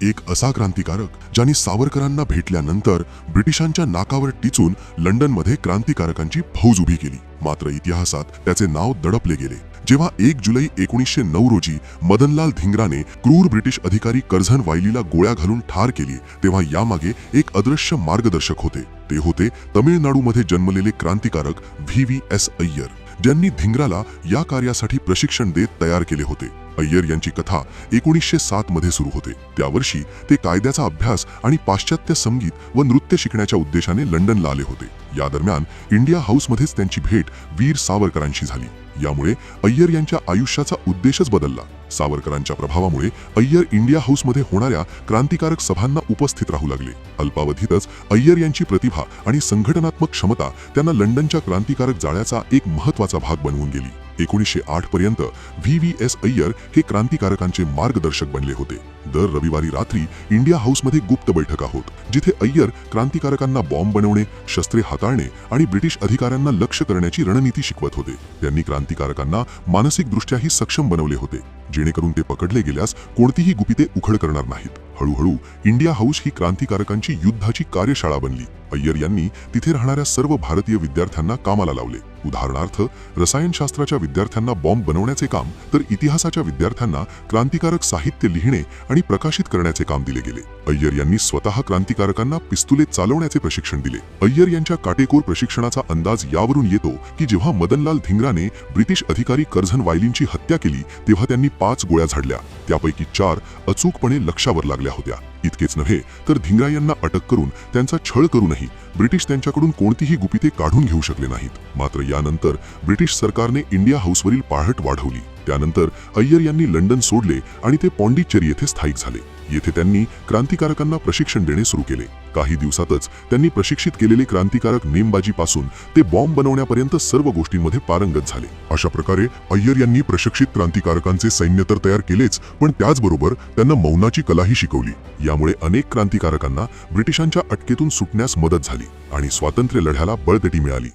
एक असा क्रांतिकारक ज्यांनी सावरकरांना भेटल्यानंतर ब्रिटिशांच्या नाकावर टिचून लंडनमध्ये क्रांतिकारकांची फौज उभी केली. मात्र इतिहासात त्याचे नाव दडपले गेले जेव्हा 1 जुलै 1909 रोजी मदनलाल धिंगराने क्रूर ब्रिटिश अधिकारी कर्झन वायलीला गोळ्या घालून ठार केली. तेव्हा यामागे एक अदृश्य मार्गदर्शक होते. ते होते तमिळनाडूमध्ये जन्मलेले क्रांतिकारक VVS अय्यर, ज्यांनी धिंगराला या कार्यासाठी प्रशिक्षण देत तयार केले होते. अय्यर यांची कथा 1907 मध्ये सुरू होते. त्या वर्षी ते कायद्याचा अभ्यास आणि पाश्चात्य संगीत व नृत्य शिकण्याच्या उद्देशाने लंडनला आले होते. या दरम्यान इंडिया हाऊसमध्येच त्यांची भेट वीर सावरकरांशी झाली. यामुळे अय्यर यांच्या आयुष्याचा उद्देशच बदलला. सावरकरांच्या प्रभावामुळे अय्यर इंडिया हाऊसमध्ये होणाऱ्या क्रांतिकारक सभांना उपस्थित राहू लागले. अल्पावधीतच अय्यर यांची प्रतिभा आणि संघटनात्मक क्षमता त्यांना लंडनच्या क्रांतिकारक जाळ्याचा एक महत्त्वाचा भाग बनवून गेली. 1908 पर्यंत VVS अय्यर हे क्रांतिकारकांचे मार्गदर्शक बनले होते. दर रविवारी रात्री इंडिया हाऊसमध्ये गुप्त बैठका होत, जिथे अय्यर क्रांतिकारकांना बॉम्ब बनवणे, शस्त्रे हाताळणे आणि ब्रिटिश अधिकाऱ्यांना लक्ष्य करण्याची रणनीती शिकवत होते. त्यांनी क्रांतिकारकांना मानसिकदृष्ट्याही सक्षम बनवले होते, जेणेकरून ते पकडले गेल्यास कोणतीही गुपिते उघड करणार नाहीत. हळूहळू इंडिया हाऊस ही क्रांतिकारकांची युद्धाची कार्यशाळा बनली. अय्यर यांनी तिथे राहणाऱ्या सर्व भारतीय विद्यार्थ्यांना कामाला लावले. उदाहरणार्थ, रसायनशास्त्राच्या विद्यार्थ्यांना बॉम्ब बनवण्याचे काम, तर इतिहासाच्या विद्यार्थ्यांना क्रांतिकारक साहित्य लिहिणे आणि प्रकाशित करण्याचे काम दिले गेले. अय्यर यांनी स्वतः क्रांतिकारकांना पिस्तुले चालवण्याचे प्रशिक्षण दिले. अय्यर यांच्या काटेकोर प्रशिक्षणाचा अंदाज यावरून येतो की जेव्हा मदनलाल धिंगराने ब्रिटिश अधिकारी कर्झन वायलींची हत्या केली, तेव्हा त्यांनी 5 गोळ्या झाडल्या. त्यापैकी 4 अचूकपणे लक्षावर लागल्या होत्या. इतकेच नव्हे तर धिंगरा यांना अटक करून त्यांचा छळ करूनही ब्रिटिश त्यांच्याकडून कोणतीही गुपिते काढून घेऊ शकले नाहीत. मात्र यानंतर ब्रिटिश सरकारने इंडिया हाऊसवरील पाळत वाढवली. त्यानंतर अय्यर यांनी लंडन सोडले आणि ते पॉंडिचेरी येथे स्थायिक झाले. येथे त्यांनी क्रांतिकारकांना प्रशिक्षण देणे सुरू केले. काही दिवसातच त्यांनी प्रशिक्षित केलेले क्रांतिकारक नेमबाजीपासून ते बॉम्ब बनवण्यापर्यंत सर्व गोष्टींमध्ये पारंगत झाले. अशा प्रकारे अय्यर यांनी प्रशिक्षित क्रांतिकारकांचे सैन्य तर तयार केलेच, पण त्याचबरोबर त्यांना मौनाची कलाही शिकवली. यामुळे अनेक क्रांतिकारकांना ब्रिटिशांच्या अटकेतून सुटण्यास मदत झाली आणि स्वातंत्र्य लढ्याला बळकटी मिळाली.